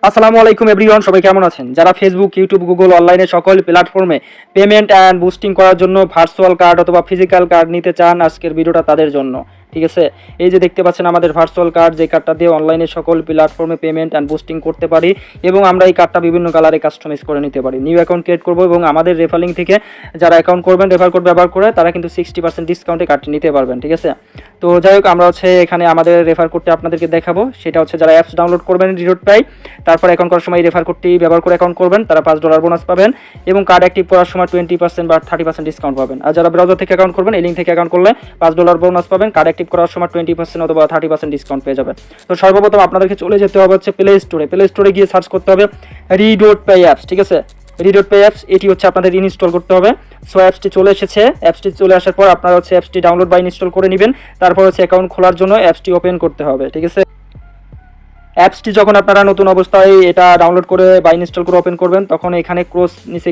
আসসালামু আলাইকুম এভরিওয়ান, সবাই কেমন আছেন? যারা ফেসবুক, ইউটিউব, গুগল অনলাইনে সকল প্ল্যাটফর্মে পেমেন্ট অ্যান্ড বুস্টিং করার জন্য ভার্চুয়াল কার্ড অথবা ফিজিক্যাল কার্ড নিতে চান, আজকের ভিডিওটা তাদের জন্য। ঠিক আছে, এই যে দেখতে পাচ্ছেন আমাদের ভার্চুয়াল কার্ড, যে কার্ডটা দিয়ে অনলাইনে সকল প্ল্যাটফর্মে পেমেন্ট অ্যান্ড বুস্টিং করতে পারি এবং আমরা এই কার্ডটা বিভিন্ন কালারে কাস্টমাইজ করে নিতে পারি। নিউ অ্যাকাউন্ট ক্রিয়েট করবো এবং আমাদের রেফারিং থেকে যারা অ্যাকাউন্ট করবেন, রেফার কোড ব্যবহার করে তারা কিন্তু 60% ডিসকাউন্টে কার্ডটি নিতে পারবেন। ঠিক আছে, তো যাই হোক, আমরা এখানে আমাদের রেফার কোডটি আপনাদেরকে দেখাবো। সেটা যারা অ্যাপস ডাউনলোড করবেন রিডোট পাই, তারপর অ্যাকাউন্ট করার সময় রেফার কোডটি ব্যবহার করে অ্যাকাউন্ট করবেন, তারা $5 বোনাস পাবেন এবং কার্ড অ্যাক্টিভ করার সময় 20% বা 30% ডিসকাউন্ট পাবেন। আর যারা ব্রাউজার থেকে অ্যাকাউন্ট করবেন, এই লিঙ্ক থেকে অ্যাকাউন্ট করলে $5 বোনাস পাবেন, কার্ড অ্যাক্টিভ করার সময় 20% অথবা 30% ডিসকাউন্ট পেয়ে যাবেন। তো সর্বপ্রথম আপনাদেরকে চলে যেতে হবে প্লে স্টোরে গিয়ে সার্চ করতে হবে রিডোট পাই অ্যাপস। ঠিক আছে, রিডোট পাই অ্যাপস এটি আপনাদের ইনস্টল করতে হবে। সো অ্যাপসটি চলে এসেছে। অ্যাপসটি চলে আসার পর আপনারা অ্যাপসটি ডাউনলোড বা ইনস্টল করে নেবেন। তারপর অ্যাকাউন্ট খোলার জন্য অ্যাপসটি ওপেন করতে হবে। ঠিক আছে, অ্যাপসটি যখন আপনারা নতুন অবস্থায় এটা ডাউনলোড করে বা ইনস্টল করে ওপেন করবেন, তখন এখানে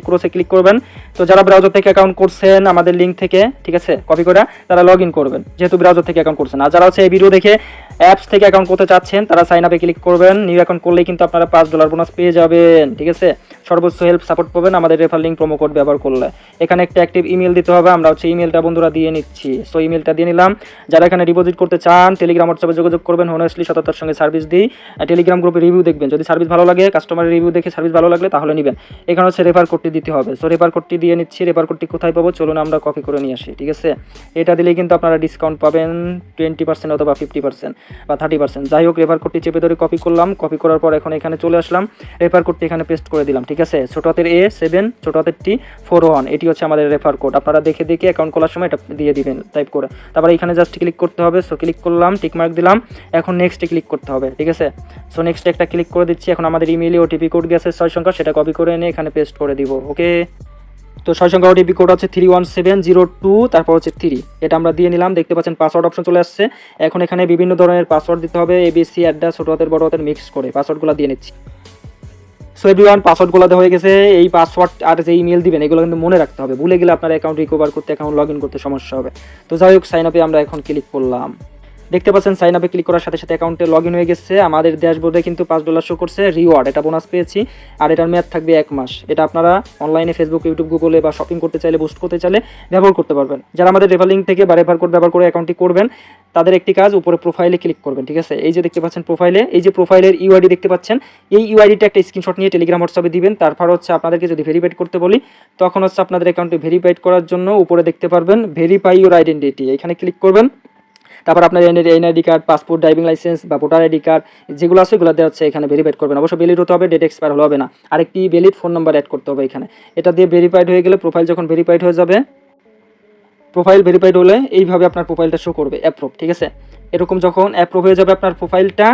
ক্রসে ক্লিক করবেন। তো যারা ব্রাউজার থেকে অ্যাকাউন্ট করছেন আমাদের লিঙ্ক থেকে, ঠিক আছে, কপি করে তারা লগ ইন করবেন, যেহেতু ব্রাউজার থেকে অ্যাকাউন্ট করছেন। আর যারা এই ভিডিও দেখে অ্যাপস থেকে অ্যাকাউন্ট করতে চাচ্ছেন, তারা সাইন আপে ক্লিক করবেন। নিউ অ্যাকাউন্ট করলেই কিন্তু আপনারা $5 বোনাস পেয়ে যাবেন। ঠিক আছে, সর্বোচ্চ হেল্প সাপোর্ট পাবেন আমাদের রেফার লিঙ্ক প্রোমো কোড ব্যবহার করলে। এখানে একটা অ্যাক্টিভ ইমেল দিতে হবে। আমরা ইমেলটা বন্ধুরা দিয়ে নিচ্ছি। সো ইমেলটা দিয়ে নিলাম। যারা এখানে ডিপোজিট করতে চান, টেলিগ্রাম হোয়াটসঅ্যাপে যোগাযোগ করবেন। হনেস্টলি সততার সঙ্গে সার্ভিস দিই। টেলিগ্রাম গ্রুপে রিভিউ দেখবেন, যদি সার্ভিস ভালো লাগে, কাস্টমারের রিভিউ দেখে সার্ভিস ভালো লাগলে তাহলে নেবেন। এখানে রেফার কোডটি দিতে হবে। সো রেফার কোডটি দিয়ে নিচ্ছি। রেফার কোডটি কোথায় পাবো, চলুন আমরা কপি করে নিয়ে আসি। ঠিক আছে, এটা দিলেই কিন্তু আপনারা ডিসকাউন্ট পাবেন 20% অথবা 50% বা 30%। যাই হোক, রেফার কোডটি চেপে ধরে কপি করলাম। কপি করার পর এখন এখানে চলে আসলাম। রেফার কোডটি এখানে পেস্ট করে দিলাম। ঠিক আছে, ছোট হাতের A7, ছোট হাতের T41, এটি আমাদের রেফার কোড। আপনারা দেখে অ্যাকাউন্ট খোলার সময় এটা দিয়ে দিবেন টাইপ করে। তারপর এখানে জাস্ট ক্লিক করতে হবে। সো ক্লিক করলাম, টিক মার্ক দিলাম। এখন নেক্সটে ক্লিক করতে হবে। ঠিক আছে, সো নেক্সটে একটা ক্লিক করে দিচ্ছি। এখন আমাদের ইমেইলে ওটিপি কোড গেছে 6 সংখ্যা, সেটা কপি করে এনে এখানে পেস্ট করে দিব। ওকে, তো 6 সংখ্যা ওটিপি কোড 31702, তারপর 3, এটা আমরা দিয়ে নিলাম। দেখতে পাচ্ছেন পাসওয়ার্ড অপশন চলে আসছে। এখন এখানে বিভিন্ন ধরনের পাসওয়ার্ড দিতে হবে, ABC অ্যাড্রেস ছোট হাতের বড় হাতের মিক্স করে পাসওয়ার্ডগুলো দিয়ে নিচ্ছি। সো এভরিওয়ান, পাসওয়ার্ডগুলো দেওয়া হয়ে গেছে। এই পাসওয়ার্ড আর যে ইমেল দিবেন, এগুলো কিন্তু মনে রাখতে হবে। ভুলে গেলে আপনার অ্যাকাউন্ট রিকভার করতে, অ্যাকাউন্ট লগ ইন করতে সমস্যা হবে। তো যাই হোক, সাইন আপে আমরা এখন ক্লিক করলাম। দেখতে পাচ্ছেন সাইন আপে ক্লিক করার সাথে সাথে অ্যাকাউন্টে লগ ইন হয়ে গেছে। আমাদের ড্যাশবোর্ডে কিন্তু $5 শো করছে রিওয়ার্ড, এটা বোনাস পেয়েছি। আর এটার মেয়াদ থাকবে 1 মাস। এটা আপনারা অনলাইনে ফেসবুক, ইউটিউব, গুগলে বা শপিং করতে চাইলে, বুস্ট করতে চাইলে ব্যবহার করতে পারবেন। যারা আমাদের রেফার লিঙ্ক থেকে বা রেফার কোড ব্যবহার করে অ্যাকাউন্টটি করবেন, তাদের একটি কাজ, উপরে প্রোফাইলে ক্লিক করবেন। ঠিক আছে, এই যে দেখতে পাচ্ছেন প্রোফাইলে, এই যে প্রোফাইলের ইউআইডি দেখতে পাচ্ছেন, এই ইউআইডিটা একটা স্ক্রিনশট নিয়ে টেলিগ্রাম হোয়াটসঅ্যাপে দিবেন। তারপর আপনাদেরকে যদি ভেরিফাইড করতে বলি, তখন আপনাদের অ্যাকাউন্টে ভেরিফাইড করার জন্য উপরে দেখতে পারবেন ভেরিফাই ইউর আইডেন্টিটি, এখানে ক্লিক করবেন। তারপর আপনার NID card, passport, driving licence বা ভোটার আইডি কার্ড যেগুলো আছে, এগুলো দেওয়া এখানে ভেরিফাইড করবেন। অবশ্যই ভ্যালিড হতে হবে, ডেট এক্সপায়ার হলে হবে না। আরেকটি ভ্যালিড ফোন নাম্বার অ্যাড করতে হবে এখানে। এটা দিয়ে ভেরিফাইড হয়ে গেলে, প্রোফাইল যখন ভেরিফাইড হয়ে যাবে, প্রোফাইল ভেরিফাইড হলে এইভাবে আপনার প্রোফাইলটা শো করবে অ্যাপ্রুভ। ঠিক আছে, এরকম যখন অ্যাপ্রুভ হয়ে যাবে আপনার প্রোফাইলটা,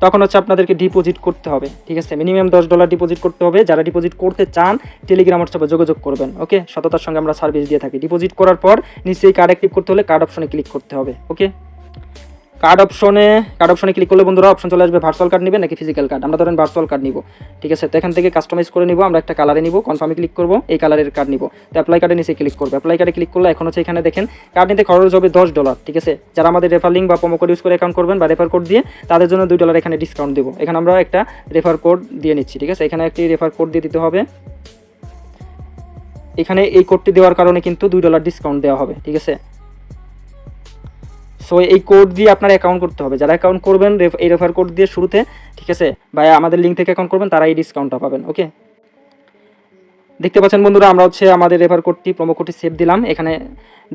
তখন আপনাদেরকে ডিপোজিট করতে হবে। ঠিক আছে, মিনিমাম $10 ডিপোজিট করতে হবে। যারা ডিপোজিট করতে চান, টেলিগ্রাম হোয়াটসঅ্যাপে যোগাযোগ করবেন। ওকে, সততার সঙ্গে আমরা সার্ভিস দিয়ে থাকি। ডিপোজিট করার পর নিশ্চয়ই কার্ড অ্যাক্টিভ করতে হলে কার্ড অপশনে ক্লিক করতে হবে। ওকে, কার্ড অপশনে ক্লিক করলে বন্ধুরা অপশন চলে আসবে ভার্চুয়াল কার্ড নেবেন নাকি ফিজিক্যাল কার্ড। আমরা ধরেন ভার্চুয়াল কার্ড নিব। ঠিক আছে, তো এখান থেকে কাস্টমাইজ করে নিব। আমরা একটা কালারে নিব, কনফার্মে ক্লিক করব, এই কালারের কার্ড নিব। তো অ্যাপ্লাই কার্ডে নিচে ক্লিক করব। অ্যাপ্লাই কার্ডে ক্লিক করলে এখন এখানে দেখেন কার্ড নিতে খরচ হবে $10। ঠিক আছে, যারা আমাদের রেফার লিঙ্ক বা প্রোমো কোড ইউজ করে অ্যাকাউন্ট করবেন বা রেফার কোড দিয়ে, তাদের জন্য $2 এখানে ডিসকাউন্ট দেবো। এখানে আমরা একটা রেফার কোড দিয়ে নিচ্ছি। ঠিক আছে, এখানে একটি রেফার কোড দিয়ে দিতে হবে। এখানে এই কোডটি দেওয়ার কারণে কিন্তু $2 ডিসকাউন্ট দেওয়া হবে। ঠিক আছে, সো এই কোড দিয়ে আপনার অ্যাকাউন্ট করতে হবে। যারা অ্যাকাউন্ট করবেন এই রেফার কোড দিয়ে শুরুতে, ঠিক আছে, বা আমাদের লিঙ্ক থেকে অ্যাকাউন্ট করবেন, তারা এই ডিসকাউন্টটা পাবেন। ওকে, দেখতে পাচ্ছেন বন্ধুরা, আমরা আমাদের রেফার কোডটি, প্রোমো কোডটি সেভ দিলাম। এখানে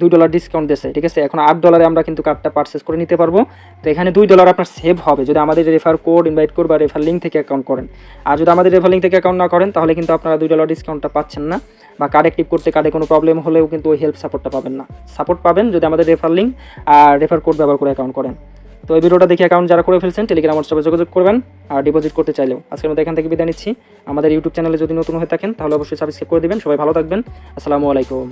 $2 ডিসকাউন্ট দিয়েছে। ঠিক আছে, এখন $8 আমরা কিন্তু কার্ডটা পারচেস করে নিতে পারবো। তো এখানে $2 আপনার সেভ হবে যদি আমাদের রেফার কোড, ইনভাইট কোড বা রেফার লিঙ্ক থেকে অ্যাকাউন্ট করেন। আর যদি আমাদের রেফার লিঙ্ক থেকে অ্যাকাউন্ট না করেন, তাহলে কিন্তু আপনারা $2 ডিসকাউন্টটা পাচ্ছেন না, বা কার্ড অ্যাক্টিভ করতে কার্ডে কোনো প্রবলেম হলেও কিন্তু ওই হেল্প সাপোর্টটা পাবেন না। সাপোর্ট পাবেন যদি আমাদের রেফার লিঙ্ক আর রেফার কোড ব্যবহার করে অ্যাকাউন্ট করেন। তো এই ভিডিওটা দেখে অ্যাকাউন্ট যারা করে ফেলছেন, টেলিগ্রাম হোয়াটসঅ্যাপে যোগাযোগ করবেন। আর ডিপোজিট করতে চাইলেও আজকের মধ্যে এখান থেকে বিদায় নিচ্ছি। আমাদের ইউটিউব চ্যানেলে যদি নতুন হয়ে থাকেন, তাহলে অবশ্যই সাবস্ক্রাইব করে দেবেন। সবাই ভালো থাকবেন। আসসালামু আলাইকুম।